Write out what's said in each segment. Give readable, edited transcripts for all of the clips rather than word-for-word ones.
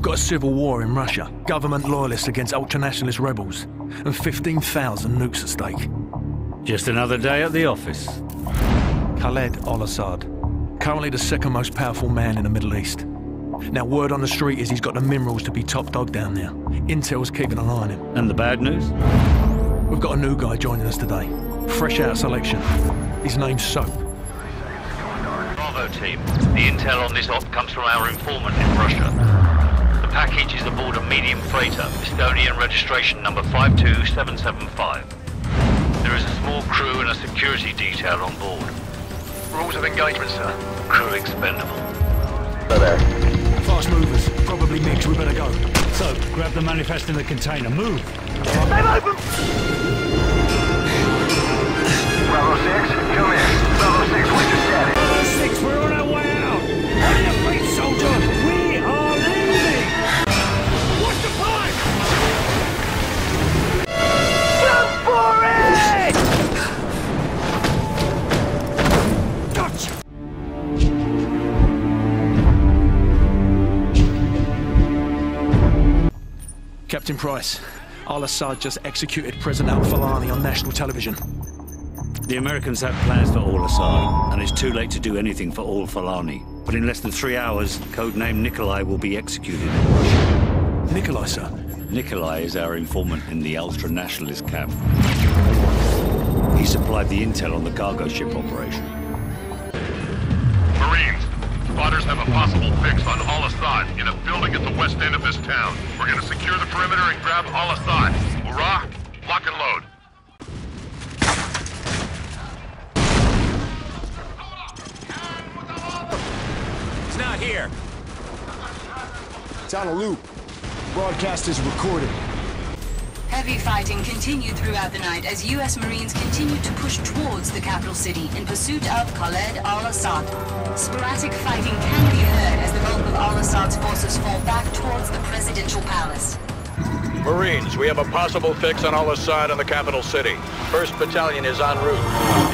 got a civil war in Russia, government loyalists against ultra-nationalist rebels, and 15,000 nukes at stake. Just another day at the office. Khaled Al-Asad, currently the second most powerful man in the Middle East. Now, word on the street is he's got the minerals to be top dog down there. Intel's keeping an eye on him. And the bad news? We've got a new guy joining us today. Fresh out of selection. His name's Soap. Bravo team. The intel on this op comes from our informant in Russia. The package is aboard a medium freighter, Estonian registration number 52775. There is a small crew and a security detail on board. Rules of engagement, sir. Crew expendable. Hello there. Fast movers. Probably mixed. We better go. So, grab the manifest in the container. Move! Stay open! Bravo 6, come in. Bravo 6, what's your status? Bravo 6, we're on our way out! On your feet, soldier! We are leaving! What's the plan? Jump for it! Gotcha! Captain Price, Al-Asad just executed President Al-Falani on national television. The Americans have plans for Al-Asad, and it's too late to do anything for Al-Falani. But in less than 3 hours, codename Nikolai will be executed. Nikolai, sir? Nikolai is our informant in the Ultra-nationalist camp. He supplied the intel on the cargo ship operation. Marines, spotters have a possible fix on Al-Asad in a building at the west end of this town. We're gonna secure the perimeter and grab Al-Asad. Hurrah! Lock and load. It's not here. It's on a loop. Broadcast is recorded. Heavy fighting continued throughout the night as U.S. Marines continued to push towards the capital city in pursuit of Khaled Al-Asad. Sporadic fighting can be heard as the bulk of Al-Assad's forces fall back towards the presidential palace. Marines, we have a possible fix on Al-Asad in the capital city. 1st Battalion is en route.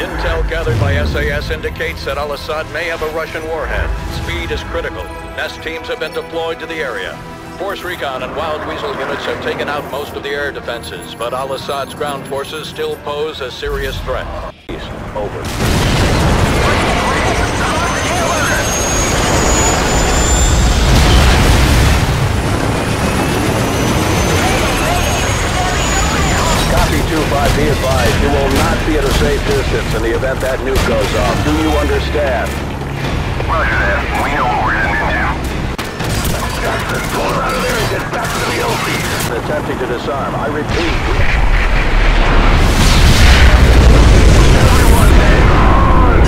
Intel gathered by SAS indicates that Al-Asad may have a Russian warhead. Speed is critical. Nest teams have been deployed to the area. Force Recon and Wild Weasel units have taken out most of the air defenses, but Al-Assad's ground forces still pose a serious threat. Over. Copy 2-5, be advised, you will not be at a safe distance in the event that nuke goes off. Do you understand? Roger that. We know what we're heading into. Pull out of there and get back to the open. Attempting to disarm. I repeat. Everyone hang on!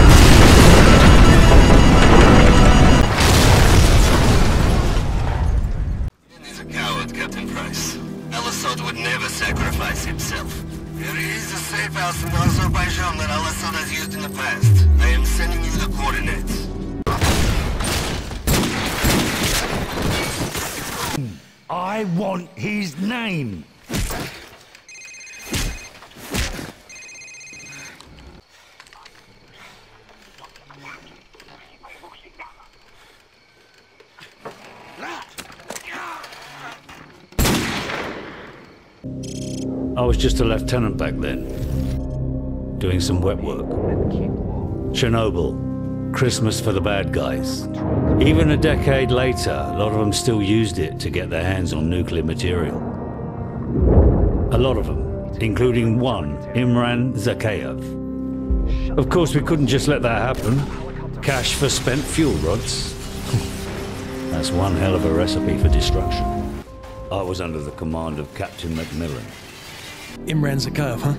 He's a coward, Captain Price. Al-Asad would never sacrifice himself. There is a safe house in Azerbaijan that Al-Asad has used in the past. I am sending you the coordinates. I want his name! I was just a lieutenant back then, doing some wet work. Chernobyl, Christmas for the bad guys. Even a decade later, a lot of them still used it to get their hands on nuclear material. A lot of them, including one, Imran Zakhaev. Of course, we couldn't just let that happen. Cash for spent fuel rods. That's one hell of a recipe for destruction. I was under the command of Captain Macmillan. Imran Zakhaev, huh?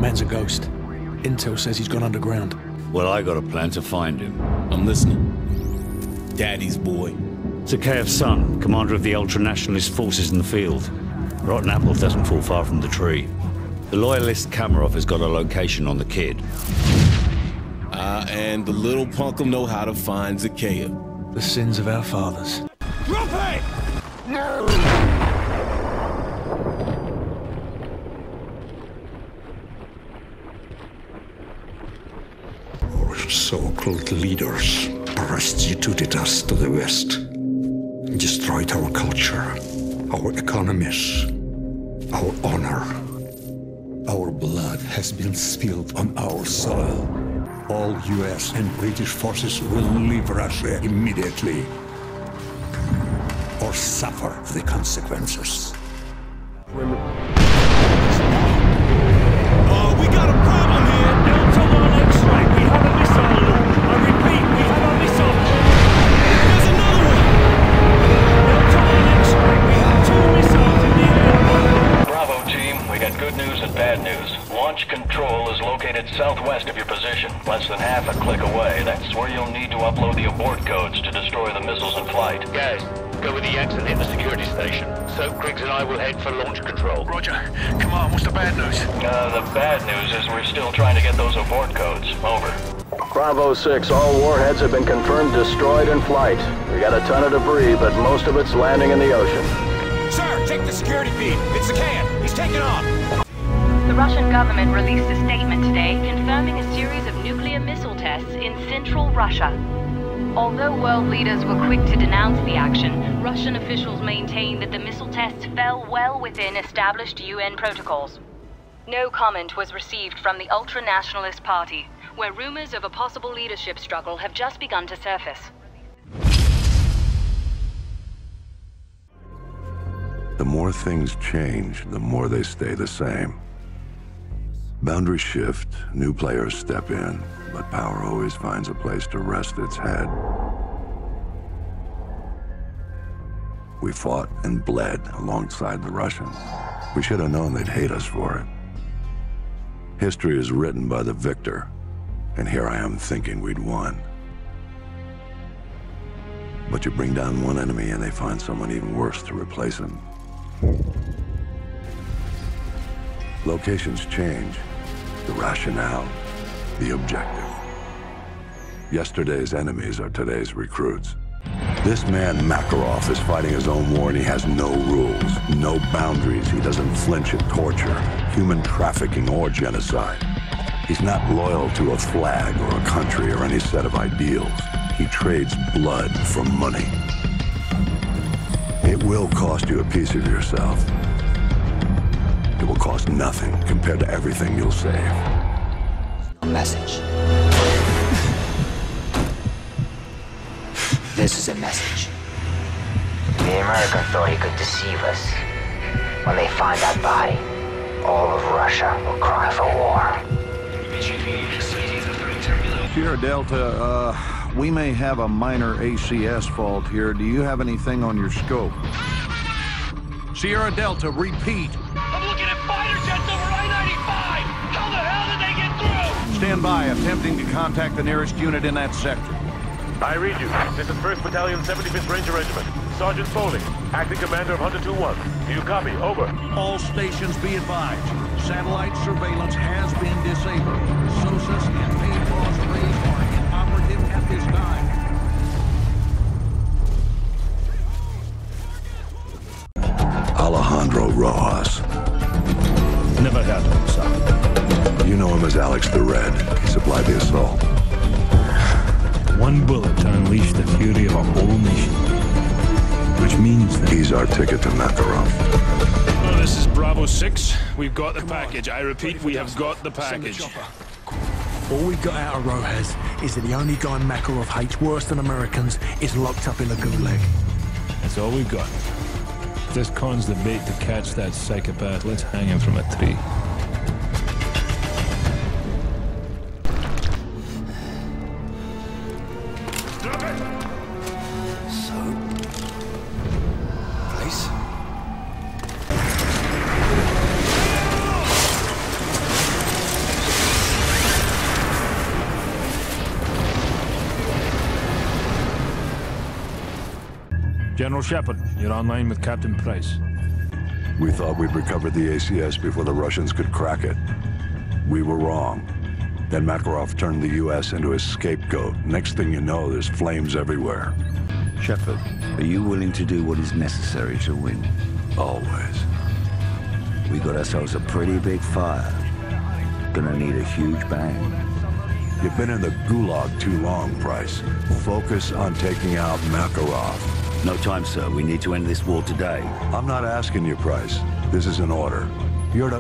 Man's a ghost. Intel says he's gone underground. Well, I got a plan to find him. I'm listening. Daddy's boy. Zakhaev's son, commander of the ultra-nationalist forces in the field. Rotten apple doesn't fall far from the tree. The loyalist Makarov has got a location on the kid. And the little punk'll know how to find Zakhaev. The sins of our fathers. Drop it! No! Our so-called leaders prostituted us to the West. destroyed our culture, our economies, our honor. Our blood has been spilled on our soil. All US and British forces will leave Russia immediately, or suffer the consequences. We got a problem here! Delta 1 X-ray, we have a missile launch. I repeat, we have a missile. There's another one! Delta 1 X-ray, we have 2 missiles in the air. Bravo team, we got good news and bad news. Launch control is located southwest of your position, less than half a click away. That's where you'll need to upload the abort codes to destroy the missiles in flight. Guys, go with the X and hit the security station. So Griggs and I will head for launch control. Roger. Come on, what's the bad news? The bad news is we're still trying to get those abort codes. Over. Bravo 6, all warheads have been confirmed destroyed in flight. We got a ton of debris, but most of it's landing in the ocean. Sir, check the security feed. It's the can. He's taking off. The Russian government released a statement today confirming a series of nuclear missile tests in central Russia. Although world leaders were quick to denounce the action, Russian officials maintain that the missile tests fell well within established UN protocols. No comment was received from the Ultra-nationalist party, where rumors of a possible leadership struggle have just begun to surface. The more things change, the more they stay the same. Boundaries shift, new players step in, but power always finds a place to rest its head. We fought and bled alongside the Russians. We should have known they'd hate us for it. History is written by the victor, and here I am thinking we'd won. But you bring down one enemy and they find someone even worse to replace him. Locations change, the rationale, the objective. Yesterday's enemies are today's recruits. This man, Makarov, is fighting his own war and he has no rules, no boundaries. He doesn't flinch at torture, human trafficking, or genocide. He's not loyal to a flag or a country or any set of ideals. He trades blood for money. It will cost you a piece of yourself. It will cost nothing compared to everything you'll save. A message. This is a message. The Americans thought he could deceive us. When they find that body, all of Russia will cry for war. Sierra Delta, we may have a minor ACS fault here. Do you have anything on your scope? Sierra Delta, repeat. I'm looking at fighter jets over I-95! How the hell did they get through? Stand by, attempting to contact the nearest unit in that sector. I read you. This is 1st Battalion, 75th Ranger Regiment. Sergeant Foley, acting commander of Hunter 2-1. Do you copy? Over. All stations be advised. Satellite surveillance has been disabled. SOSUS and Payloss rays are inoperative at this time. Alejandro Rojas. Never heard of him, sir. You know him as Alex the Red. He supplied the assault. One bullet to unleash the fury of a whole nation. Which means that... He's our ticket to Makarov. Oh, this is Bravo 6. We've got the package. I repeat, we have got the package. All we got out of Rojas is that the only guy Makarov hates worse than Americans is locked up in a gulag. That's all we've got. If this con's the bait to catch that psychopath, let's hang him from a tree. General Shepard, you're online with Captain Price. We thought we'd recovered the ACS before the Russians could crack it. We were wrong. Then Makarov turned the US into his scapegoat. Next thing you know, there's flames everywhere. Shepard, are you willing to do what is necessary to win? Always. We got ourselves a pretty big fire. Gonna need a huge bang. You've been in the gulag too long, Price. Focus on taking out Makarov. No time, sir. We need to end this war today. I'm not asking you, Price. This is an order. You're to...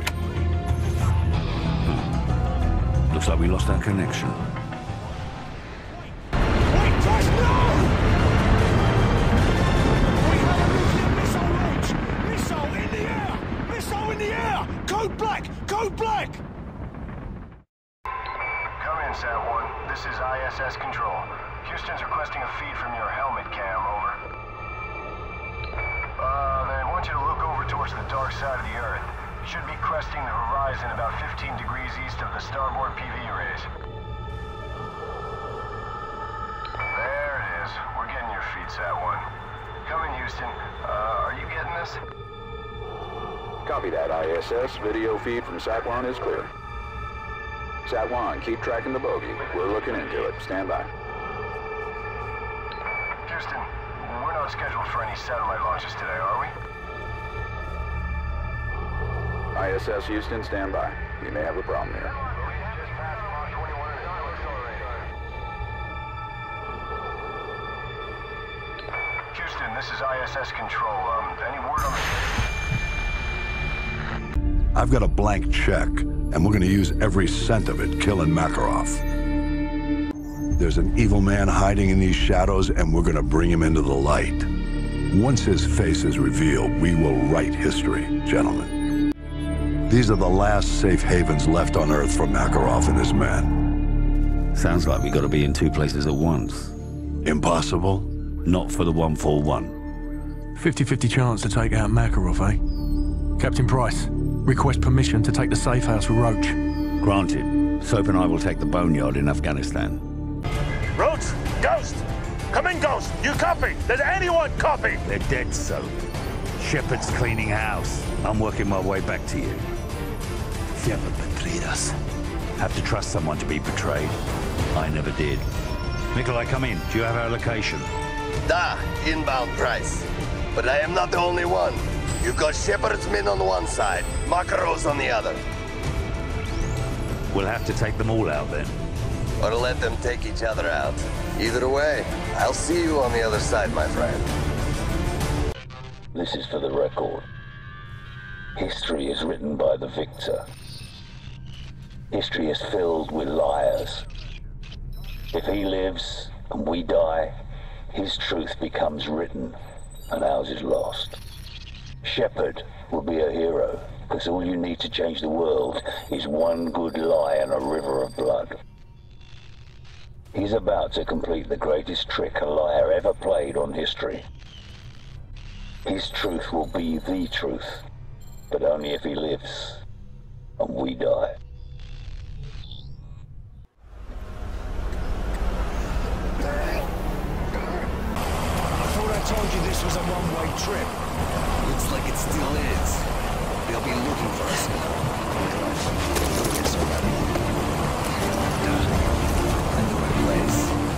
Looks like we lost our connection. Wait, Price, no! We have a missile range! Missile in the air! Missile in the air! Code black! Code black! Come in, Sat-1. This is ISS Control. Houston's requesting a feed from your helmet cam, over. They want you to look over towards the dark side of the Earth. You should be cresting the horizon about 15 degrees east of the starboard PV rays. There it is. We're getting your feed, Sat-1. Come in, Houston. Are you getting this? Copy that, ISS. Video feed from Sat-1 is clear. Sat-1, keep tracking the bogey. We're looking into it. Stand by. Houston, we're not scheduled for any satellite launches today, are we? ISS Houston, stand by. You may have a problem here. Houston, this is ISS Control. Any word on the... I've got a blank check, and we're gonna use every cent of it killing Makarov. There's an evil man hiding in these shadows, and we're gonna bring him into the light. Once his face is revealed, we will write history, gentlemen. These are the last safe havens left on Earth for Makarov and his men. Sounds like we gotta be in two places at once. Impossible? Not for the 141. 50-50 chance to take out Makarov, eh? Captain Price, request permission to take the safe house with Roach. Granted. Soap and I will take the boneyard in Afghanistan. Roach! Ghost! Come in, Ghost! You copy? Does anyone copy? They're dead, Soap. Shepard's cleaning house. I'm working my way back to you. Shepard betrayed us. Have to trust someone to be betrayed. I never did. Nikolai, come in. Do you have our location? Da, inbound, Price. But I am not the only one. You've got Shepard's men on one side, Makarov's on the other. We'll have to take them all out then. Or let them take each other out. Either way, I'll see you on the other side, my friend. This is for the record. History is written by the victor. History is filled with liars. If he lives and we die, his truth becomes written and ours is lost. Shepard will be a hero, because all you need to change the world is one good lie and a river of blood. He's about to complete the greatest trick a liar ever played on history. His truth will be the truth, but only if he lives and we die. I thought I told you this was a one-way trip. Looks like it still is. They'll be looking for us. I know my place.